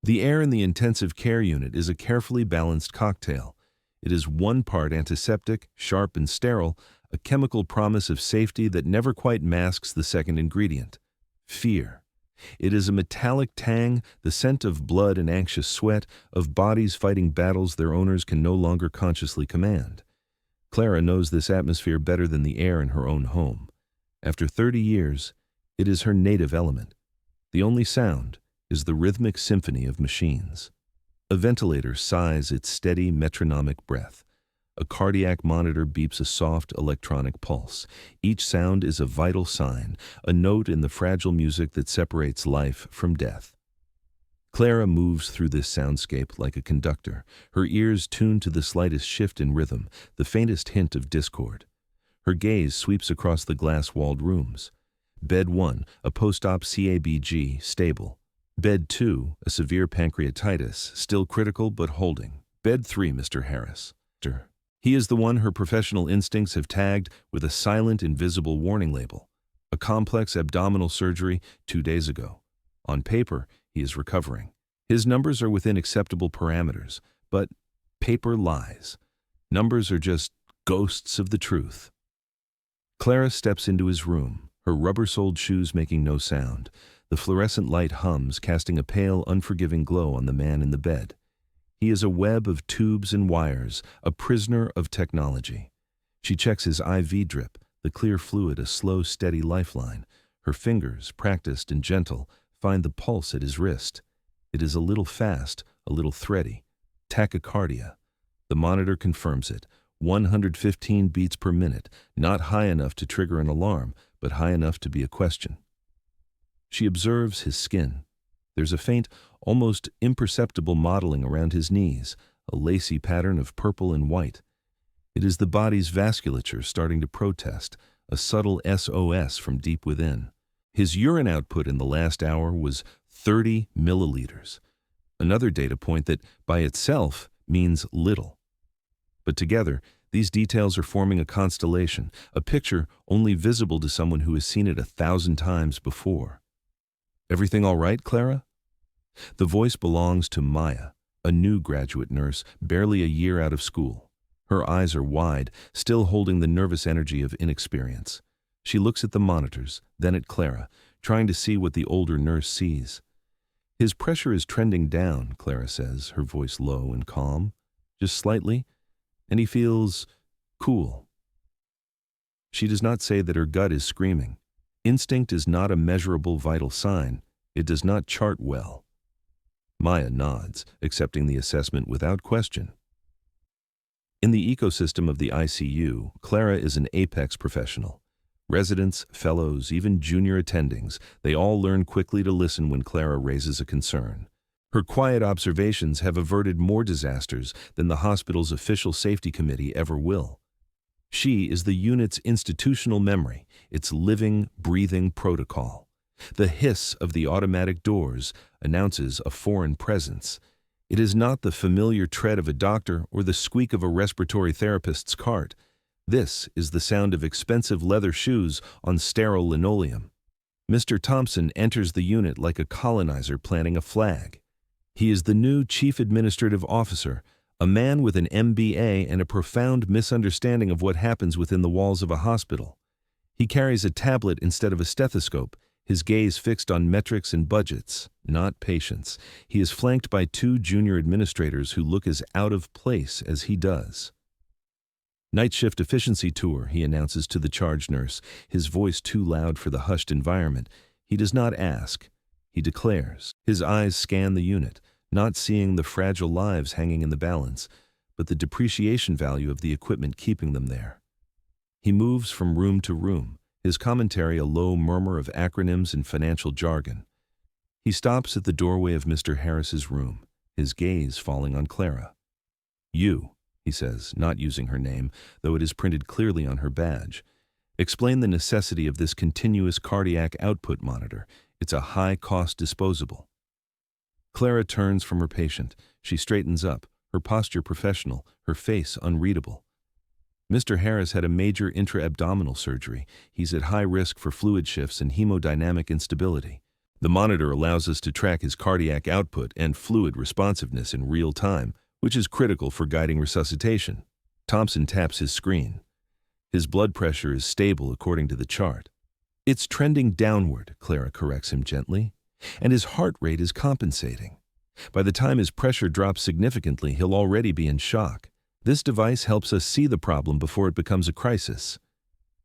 The air in the intensive care unit is a carefully balanced cocktail. It is 1 part antiseptic, sharp and sterile, a chemical promise of safety that never quite masks the second ingredient: fear. It is a metallic tang, the scent of blood and anxious sweat, of bodies fighting battles their owners can no longer consciously command. Clara knows this atmosphere better than the air in her own home. After 30 years, it is her native element. The only sound is the rhythmic symphony of machines. A ventilator sighs its steady metronomic breath. A cardiac monitor beeps a soft electronic pulse. Each sound is a vital sign, a note in the fragile music that separates life from death. Clara moves through this soundscape like a conductor, her ears tuned to the slightest shift in rhythm, the faintest hint of discord. Her gaze sweeps across the glass-walled rooms. Bed 1, a post-op CABG, stable. Bed 2, a severe pancreatitis, still critical but holding. Bed 3, Mr. Harris. He is the one her professional instincts have tagged with a silent, invisible warning label. A complex abdominal surgery 2 days ago. On paper, he is recovering. His numbers are within acceptable parameters, but paper lies. Numbers are just ghosts of the truth. Clara steps into his room, her rubber-soled shoes making no sound. The fluorescent light hums, casting a pale, unforgiving glow on the man in the bed. He is a web of tubes and wires, a prisoner of technology. She checks his IV drip, the clear fluid a slow, steady lifeline. Her fingers, practiced and gentle, find the pulse at his wrist. It is a little fast, a little thready. Tachycardia. The monitor confirms it. 115 beats per minute, not high enough to trigger an alarm, but high enough to be a question. She observes his skin. There's a faint, almost imperceptible mottling around his knees, a lacy pattern of purple and white. It is the body's vasculature starting to protest, a subtle SOS from deep within. His urine output in the last hour was 30 milliliters, another data point that, by itself, means little. But together, these details are forming a constellation, a picture only visible to someone who has seen it 1,000 times before. "Everything all right, Clara?" The voice belongs to Maya, a new graduate nurse, barely a year out of school. Her eyes are wide, still holding the nervous energy of inexperience. She looks at the monitors, then at Clara, trying to see what the older nurse sees. "His pressure is trending down," Clara says, her voice low and calm. "Just slightly, and he feels cool." She does not say that her gut is screaming. Instinct is not a measurable vital sign. It does not chart well. Maya nods, accepting the assessment without question. In the ecosystem of the ICU, Clara is an apex professional. Residents, fellows, even junior attendings, they all learn quickly to listen when Clara raises a concern. Her quiet observations have averted more disasters than the hospital's official safety committee ever will. She is the unit's institutional memory, its living, breathing protocol. The hiss of the automatic doors announces a foreign presence. It is not the familiar tread of a doctor or the squeak of a respiratory therapist's cart. This is the sound of expensive leather shoes on sterile linoleum. Mr. Thompson enters the unit like a colonizer planting a flag. He is the new chief administrative officer, a man with an MBA and a profound misunderstanding of what happens within the walls of a hospital. He carries a tablet instead of a stethoscope, his gaze fixed on metrics and budgets, not patients. He is flanked by 2 junior administrators who look as out of place as he does. "Night shift efficiency tour," he announces to the charge nurse, his voice too loud for the hushed environment. He does not ask. He declares. His eyes scan the unit, not seeing the fragile lives hanging in the balance, but the depreciation value of the equipment keeping them there. He moves from room to room, his commentary a low murmur of acronyms and financial jargon. He stops at the doorway of Mr. Harris's room, his gaze falling on Clara. "You," he says, not using her name, though it is printed clearly on her badge. "Explain the necessity of this continuous cardiac output monitor. It's a high-cost disposable." Clara turns from her patient. She straightens up, her posture professional, her face unreadable. "Mr. Harris had a major intra-abdominal surgery. He's at high risk for fluid shifts and hemodynamic instability. The monitor allows us to track his cardiac output and fluid responsiveness in real time, which is critical for guiding resuscitation. Thompson taps his screen. His blood pressure is stable according to the chart. It's trending downward, Clara corrects him gently, and his heart rate is compensating. By the time his pressure drops significantly, he'll already be in shock. This device helps us see the problem before it becomes a crisis.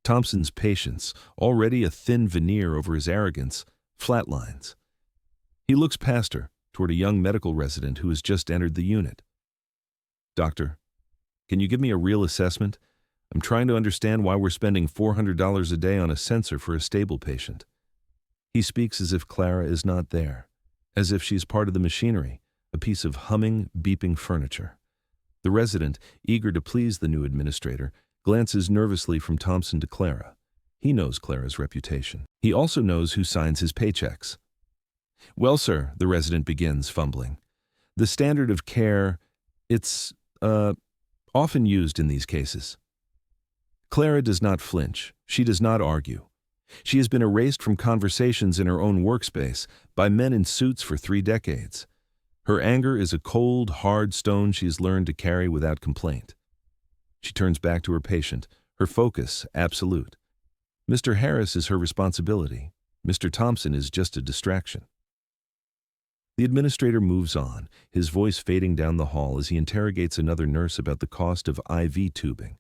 Thompson's patience, already a thin veneer over his arrogance, flatlines. He looks past her, toward a young medical resident who has just entered the unit. "Doctor, can you give me a real assessment? I'm trying to understand why we're spending $400 a day on a sensor for a stable patient." He speaks as if Clara is not there, as if she's part of the machinery, a piece of humming, beeping furniture. The resident, eager to please the new administrator, glances nervously from Thompson to Clara. He knows Clara's reputation. He also knows who signs his paychecks. "Well, sir," the resident begins, fumbling. "The standard of care, it's, often used in these cases." Clara does not flinch. She does not argue. She has been erased from conversations in her own workspace by men in suits for 3 decades. Her anger is a cold, hard stone she has learned to carry without complaint. She turns back to her patient, her focus absolute. Mr. Harris is her responsibility. Mr. Thompson is just a distraction. The administrator moves on, his voice fading down the hall as he interrogates another nurse about the cost of IV tubing.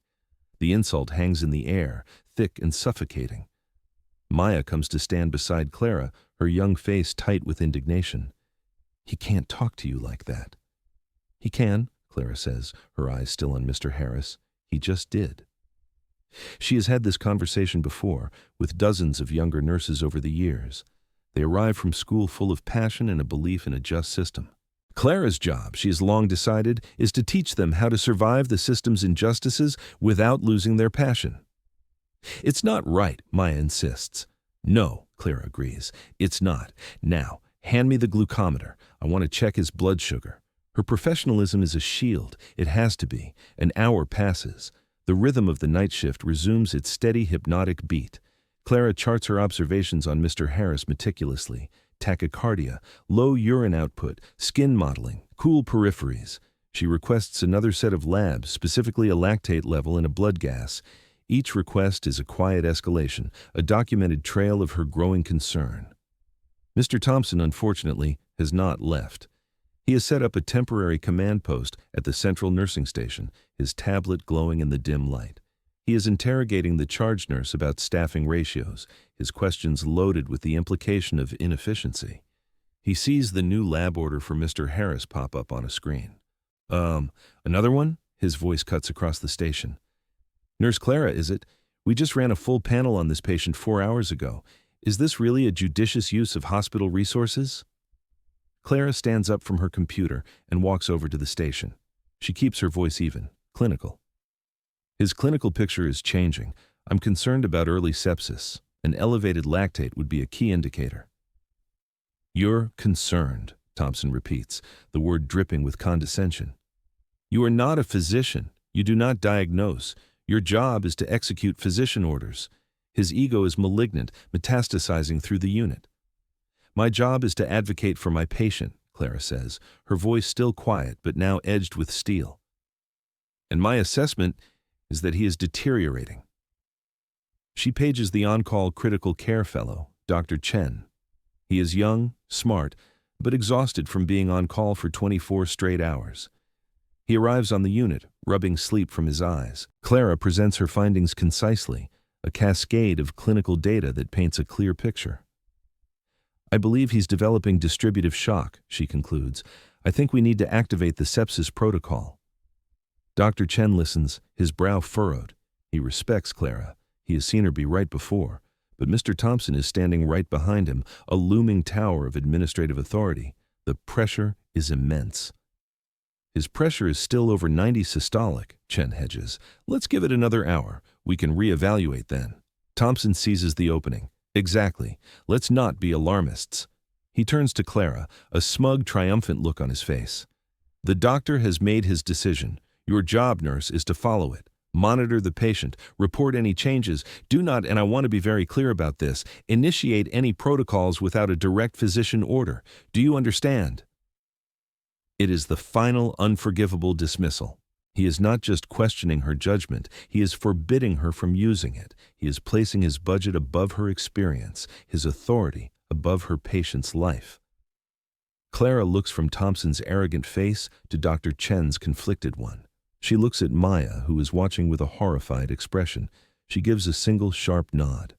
The insult hangs in the air, thick and suffocating. Maya comes to stand beside Clara, her young face tight with indignation. "He can't talk to you like that." "He can," Clara says, her eyes still on Mr. Harris. "He just did." She has had this conversation before, with dozens of younger nurses over the years. They arrive from school full of passion and a belief in a just system. Clara's job, she has long decided, is to teach them how to survive the system's injustices without losing their passion. "It's not right," Maya insists. "No," Clara agrees. "It's not. Now, hand me the glucometer. I want to check his blood sugar." Her professionalism is a shield. It has to be. An hour passes. The rhythm of the night shift resumes its steady hypnotic beat. Clara charts her observations on Mr. Harris meticulously. Tachycardia, low urine output, skin mottling, cool peripheries. She requests another set of labs, specifically a lactate level and a blood gas. Each request is a quiet escalation, a documented trail of her growing concern. Mr. Thompson, unfortunately, has not left. He has set up a temporary command post at the central nursing station, his tablet glowing in the dim light. He is interrogating the charge nurse about staffing ratios, his questions loaded with the implication of inefficiency. He sees the new lab order for Mr. Harris pop up on a screen. Another one?" His voice cuts across the station. "Nurse Clara, is it? We just ran a full panel on this patient 4 hours ago. Is this really a judicious use of hospital resources?" Clara stands up from her computer and walks over to the station. She keeps her voice even, clinical. "His clinical picture is changing. I'm concerned about early sepsis. An elevated lactate would be a key indicator." "You're concerned," Thompson repeats, the word dripping with condescension. "You are not a physician. You do not diagnose. Your job is to execute physician orders." His ego is malignant, metastasizing through the unit. "My job is to advocate for my patient," Clara says, her voice still quiet but now edged with steel. "And my assessment is that he is deteriorating." She pages the on-call critical care fellow, Dr. Chen. He is young, smart, but exhausted from being on call for 24 straight hours. He arrives on the unit, rubbing sleep from his eyes. Clara presents her findings concisely, a cascade of clinical data that paints a clear picture. "I believe he's developing distributive shock," she concludes. "I think we need to activate the sepsis protocol." Dr. Chen listens, his brow furrowed. He respects Clara. He has seen her be right before. But Mr. Thompson is standing right behind him, a looming tower of administrative authority. The pressure is immense. "His pressure is still over 90 systolic," Chen hedges. "Let's give it another hour. We can reevaluate then." Thompson seizes the opening. "Exactly. Let's not be alarmists." He turns to Clara, a smug, triumphant look on his face. "The doctor has made his decision. Your job, nurse, is to follow it. Monitor the patient. Report any changes. Do not, and I want to be very clear about this, initiate any protocols without a direct physician order. Do you understand? It is the final unforgivable dismissal. He is not just questioning her judgment, he is forbidding her from using it. He is placing his budget above her experience, his authority above her patient's life. Clara looks from Thompson's arrogant face to Dr. Chen's conflicted one. She looks at Maya, who is watching with a horrified expression. She gives a single sharp nod.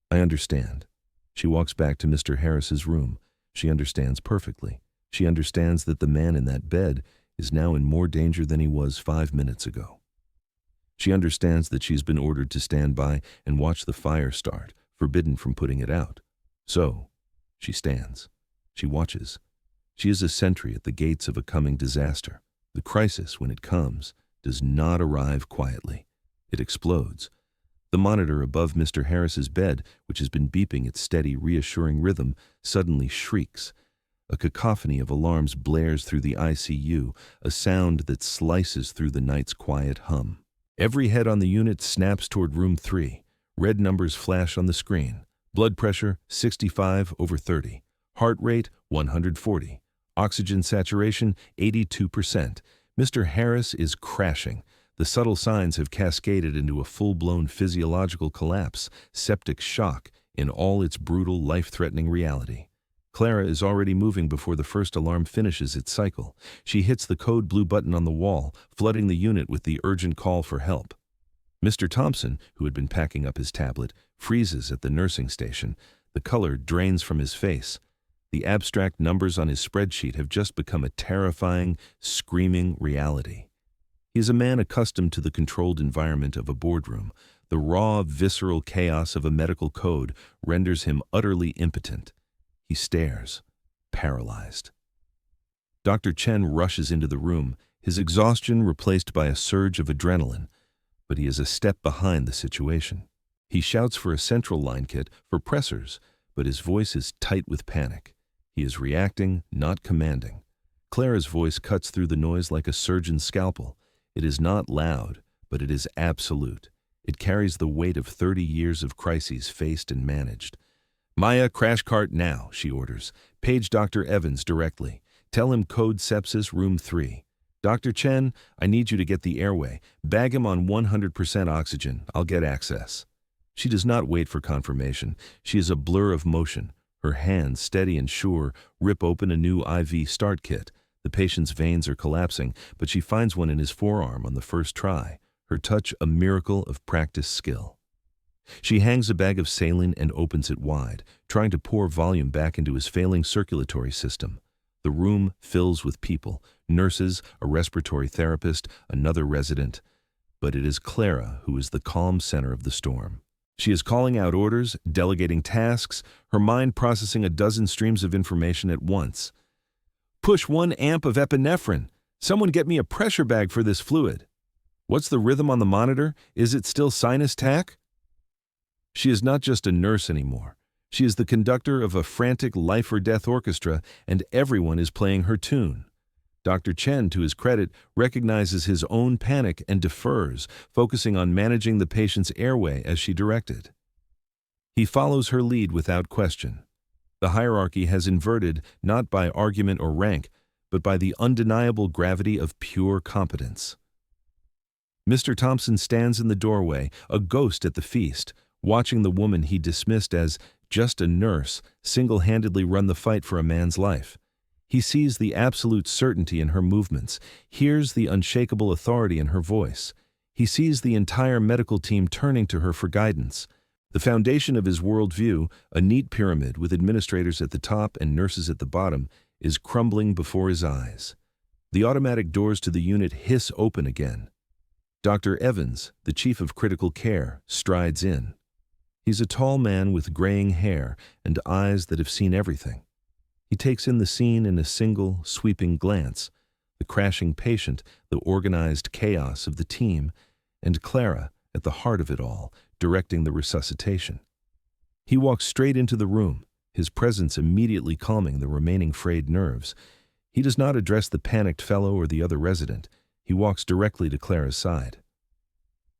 I understand. She walks back to Mr. Harris's room. She understands perfectly. She understands that the man in that bed is now in more danger than he was 5 minutes ago. She understands that she's been ordered to stand by and watch the fire start, forbidden from putting it out. So, she stands. She watches. She is a sentry at the gates of a coming disaster. The crisis, when it comes, does not arrive quietly. It explodes. The monitor above Mr. Harris's bed, which has been beeping its steady, reassuring rhythm, suddenly shrieks. A cacophony of alarms blares through the ICU, a sound that slices through the night's quiet hum. Every head on the unit snaps toward room 3. Red numbers flash on the screen. Blood pressure, 65/30. Heart rate, 140. Oxygen saturation, 82%. Mr. Harris is crashing. The subtle signs have cascaded into a full-blown physiological collapse, septic shock, in all its brutal, life-threatening reality. Clara is already moving before the first alarm finishes its cycle. She hits the code blue button on the wall, flooding the unit with the urgent call for help. Mr. Thompson, who had been packing up his tablet, freezes at the nursing station. The color drains from his face. The abstract numbers on his spreadsheet have just become a terrifying, screaming reality. He is a man accustomed to the controlled environment of a boardroom. The raw, visceral chaos of a medical code renders him utterly impotent. He stares, paralyzed. Dr. Chen rushes into the room, his exhaustion replaced by a surge of adrenaline, but he is a step behind the situation. He shouts for a central line kit, for pressors, but his voice is tight with panic. He is reacting, not commanding. Clara's voice cuts through the noise like a surgeon's scalpel. It is not loud, but it is absolute. It carries the weight of 30 years of crises faced and managed. Maya, crash cart now, she orders. Page Dr. Evans directly. Tell him code sepsis room 3. Dr. Chen, I need you to get the airway. Bag him on 100% oxygen. I'll get access. She does not wait for confirmation. She is a blur of motion. Her hands, steady and sure, rip open a new IV start kit. The patient's veins are collapsing, but she finds one in his forearm on the first try. Her touch a miracle of practiced skill. She hangs a bag of saline and opens it wide, trying to pour volume back into his failing circulatory system. The room fills with people, nurses, a respiratory therapist, another resident. But it is Clara who is the calm center of the storm. She is calling out orders, delegating tasks, her mind processing a dozen streams of information at once. Push 1 amp of epinephrine. Someone get me a pressure bag for this fluid. What's the rhythm on the monitor? Is it still sinus tach? She is not just a nurse anymore. She is the conductor of a frantic life-or-death orchestra, and everyone is playing her tune. Dr. Chen, to his credit, recognizes his own panic and defers, focusing on managing the patient's airway as she directed. He follows her lead without question. The hierarchy has inverted not by argument or rank, but by the undeniable gravity of pure competence. Mr. Thompson stands in the doorway, a ghost at the feast, watching the woman he dismissed as just a nurse single-handedly run the fight for a man's life. He sees the absolute certainty in her movements, hears the unshakable authority in her voice. He sees the entire medical team turning to her for guidance. The foundation of his worldview, a neat pyramid with administrators at the top and nurses at the bottom, is crumbling before his eyes. The automatic doors to the unit hiss open again. Dr. Evans, the chief of critical care, strides in. He's a tall man with graying hair and eyes that have seen everything. He takes in the scene in a single, sweeping glance, the crashing patient, the organized chaos of the team, and Clara, at the heart of it all, directing the resuscitation. He walks straight into the room, his presence immediately calming the remaining frayed nerves. He does not address the panicked fellow or the other resident. He walks directly to Clara's side.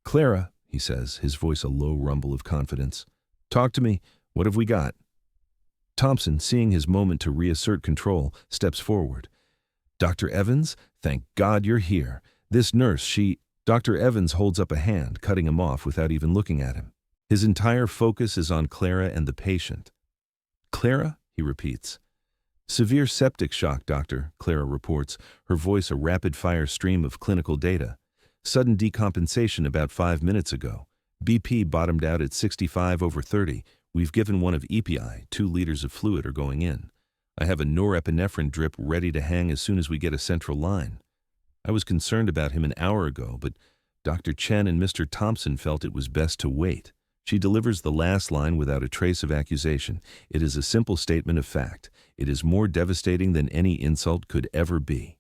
Clara, he says, his voice a low rumble of confidence. Talk to me. What have we got? Thompson, seeing his moment to reassert control, steps forward. Dr. Evans, thank God you're here. This nurse, she... Dr. Evans holds up a hand, cutting him off without even looking at him. His entire focus is on Clara and the patient. Clara? He repeats. Severe septic shock, doctor, Clara reports, her voice a rapid-fire stream of clinical data. Sudden decompensation about 5 minutes ago. BP bottomed out at 65/30. We've given one of EPI, 2 liters of fluid are going in. I have a norepinephrine drip ready to hang as soon as we get a central line. I was concerned about him an hour ago, but Dr. Chen and Mr. Thompson felt it was best to wait. She delivers the last line without a trace of accusation. It is a simple statement of fact. It is more devastating than any insult could ever be.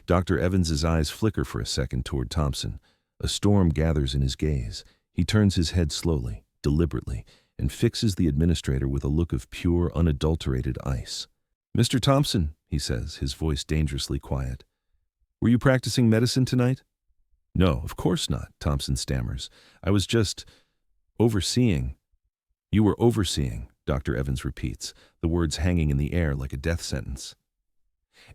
Dr. Evans's eyes flicker for a second toward Thompson. A storm gathers in his gaze. He turns his head slowly, deliberately, and fixes the administrator with a look of pure, unadulterated ice. Mr. Thompson, he says, his voice dangerously quiet. Were you practicing medicine tonight? No, of course not, Thompson stammers. I was just overseeing. You were overseeing, Dr. Evans repeats, the words hanging in the air like a death sentence.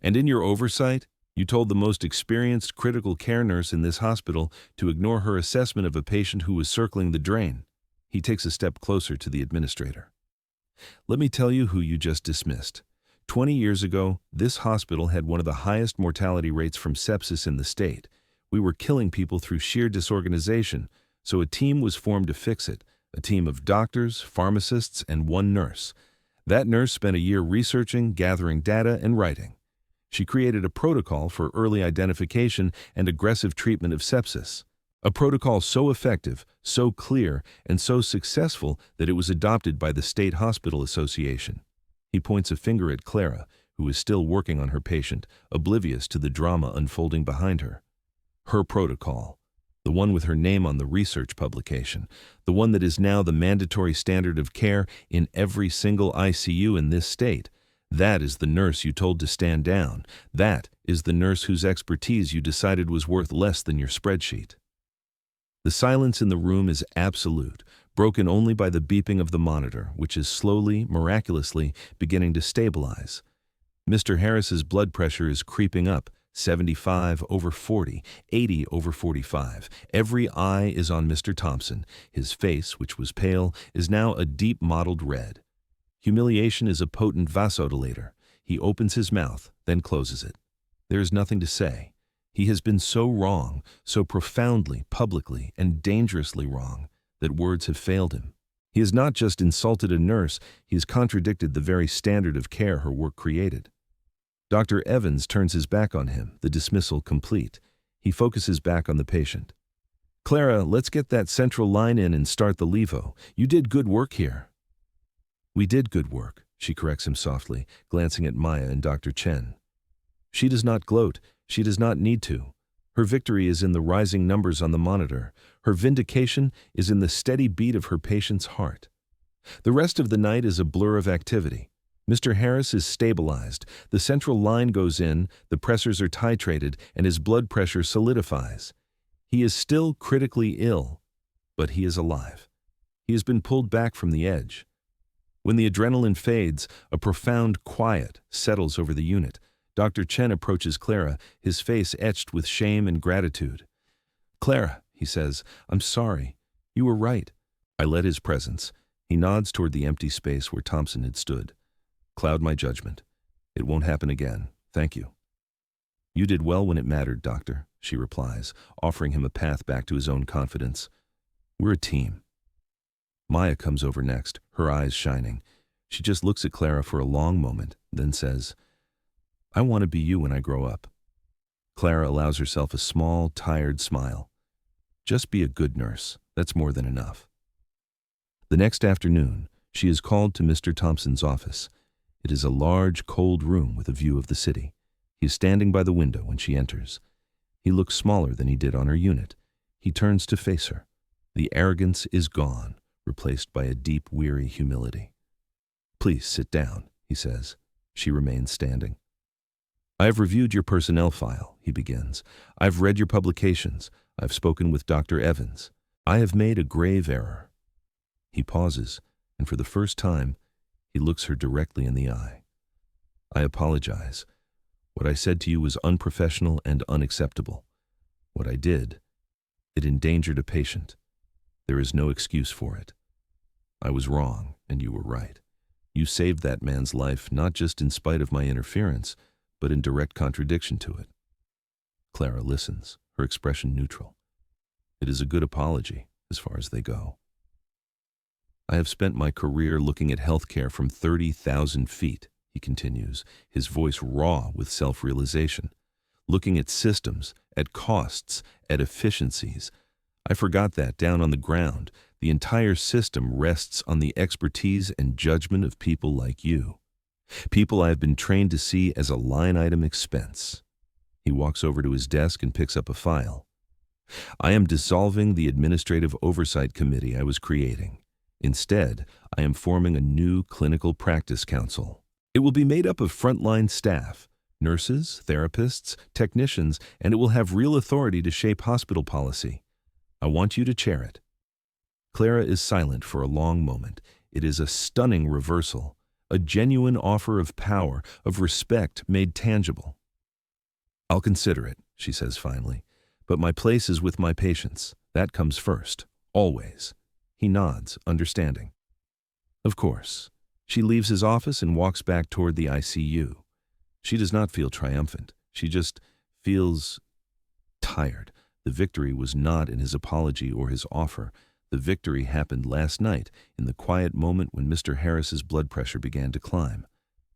And in your oversight, you told the most experienced critical care nurse in this hospital to ignore her assessment of a patient who was circling the drain. He takes a step closer to the administrator. Let me tell you who you just dismissed. 20 years ago, this hospital had one of the highest mortality rates from sepsis in the state. We were killing people through sheer disorganization, so a team was formed to fix it, a team of doctors, pharmacists, and 1 nurse. That nurse spent a year researching, gathering data, and writing. She created a protocol for early identification and aggressive treatment of sepsis. A protocol so effective, so clear, and so successful that it was adopted by the State Hospital Association. He points a finger at Clara, who is still working on her patient, oblivious to the drama unfolding behind her. Her protocol, the one with her name on the research publication, the one that is now the mandatory standard of care in every single ICU in this state. That is the nurse you told to stand down. That is the nurse whose expertise you decided was worth less than your spreadsheet. The silence in the room is absolute, broken only by the beeping of the monitor, which is slowly, miraculously, beginning to stabilize. Mr. Harris's blood pressure is creeping up, 75/40, 80/45. Every eye is on Mr. Thompson. His face, which was pale, is now a deep mottled red. Humiliation is a potent vasodilator. He opens his mouth, then closes it. There is nothing to say. He has been so wrong, so profoundly, publicly, and dangerously wrong, that words have failed him. He has not just insulted a nurse, he has contradicted the very standard of care her work created. Dr. Evans turns his back on him, the dismissal complete. He focuses back on the patient. Clara, let's get that central line in and start the levo. You did good work here. We did good work, she corrects him softly, glancing at Maya and Dr. Chen. She does not gloat. She does not need to. Her victory is in the rising numbers on the monitor. Her vindication is in the steady beat of her patient's heart. The rest of the night is a blur of activity. Mr. Harris is stabilized. The central line goes in, the pressors are titrated, and his blood pressure solidifies. He is still critically ill, but he is alive. He has been pulled back from the edge. When the adrenaline fades, a profound quiet settles over the unit. Dr. Chen approaches Clara, his face etched with shame and gratitude. Clara, he says, I'm sorry. You were right. I led his presence. He nods toward the empty space where Thompson had stood. Cloud my judgment. It won't happen again. Thank you. You did well when it mattered, doctor, she replies, offering him a path back to his own confidence. We're a team. Maya comes over next, her eyes shining. She just looks at Clara for a long moment, then says, I want to be you when I grow up. Clara allows herself a small, tired smile. Just be a good nurse. That's more than enough. The next afternoon, she is called to Mr. Thompson's office. It is a large, cold room with a view of the city. He is standing by the window when she enters. He looks smaller than he did on her unit. He turns to face her. The arrogance is gone, replaced by a deep, weary humility. Please sit down, he says. She remains standing. I have reviewed your personnel file, he begins. "I've read your publications. I've spoken with Dr. Evans. I have made a grave error." He pauses, and for the first time, he looks her directly in the eye. "I apologize. What I said to you was unprofessional and unacceptable. What I did, it endangered a patient. There is no excuse for it. I was wrong, and you were right. You saved that man's life not just in spite of my interference, but in direct contradiction to it." Clara listens, her expression neutral. It is a good apology, as far as they go. "I have spent my career looking at healthcare from 30,000 feet, he continues, his voice raw with self-realization. "Looking at systems, at costs, at efficiencies. I forgot that down on the ground, the entire system rests on the expertise and judgment of people like you. People I have been trained to see as a line-item expense." He walks over to his desk and picks up a file. "I am dissolving the administrative oversight committee I was creating. Instead, I am forming a new clinical practice council. It will be made up of frontline staff, nurses, therapists, technicians, and it will have real authority to shape hospital policy. I want you to chair it." Clara is silent for a long moment. It is a stunning reversal, a genuine offer of power, of respect made tangible. "I'll consider it," she says finally, "but my place is with my patients. That comes first, always." He nods, understanding. Of course. She leaves his office and walks back toward the ICU. She does not feel triumphant. She just feels tired. The victory was not in his apology or his offer. The victory happened last night, in the quiet moment when Mr. Harris's blood pressure began to climb.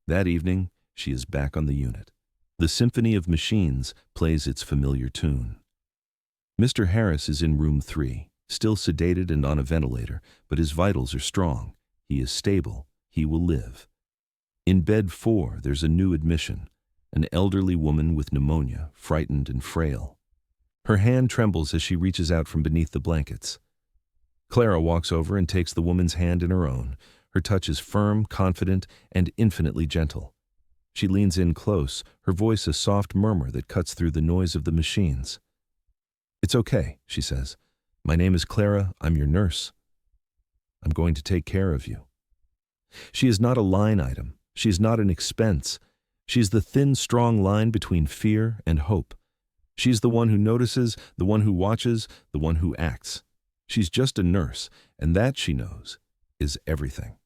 That evening, she is back on the unit. The symphony of machines plays its familiar tune. Mr. Harris is in room 3, still sedated and on a ventilator, but his vitals are strong. He is stable. He will live. In bed 4, there's a new admission, an elderly woman with pneumonia, frightened and frail. Her hand trembles as she reaches out from beneath the blankets. Clara walks over and takes the woman's hand in her own. Her touch is firm, confident, and infinitely gentle. She leans in close, her voice a soft murmur that cuts through the noise of the machines. "It's okay," she says. "My name is Clara. I'm your nurse. I'm going to take care of you." She is not a line item. She is not an expense. She is the thin, strong line between fear and hope. She is the one who notices, the one who watches, the one who acts. She's just a nurse, and that, she knows, is everything.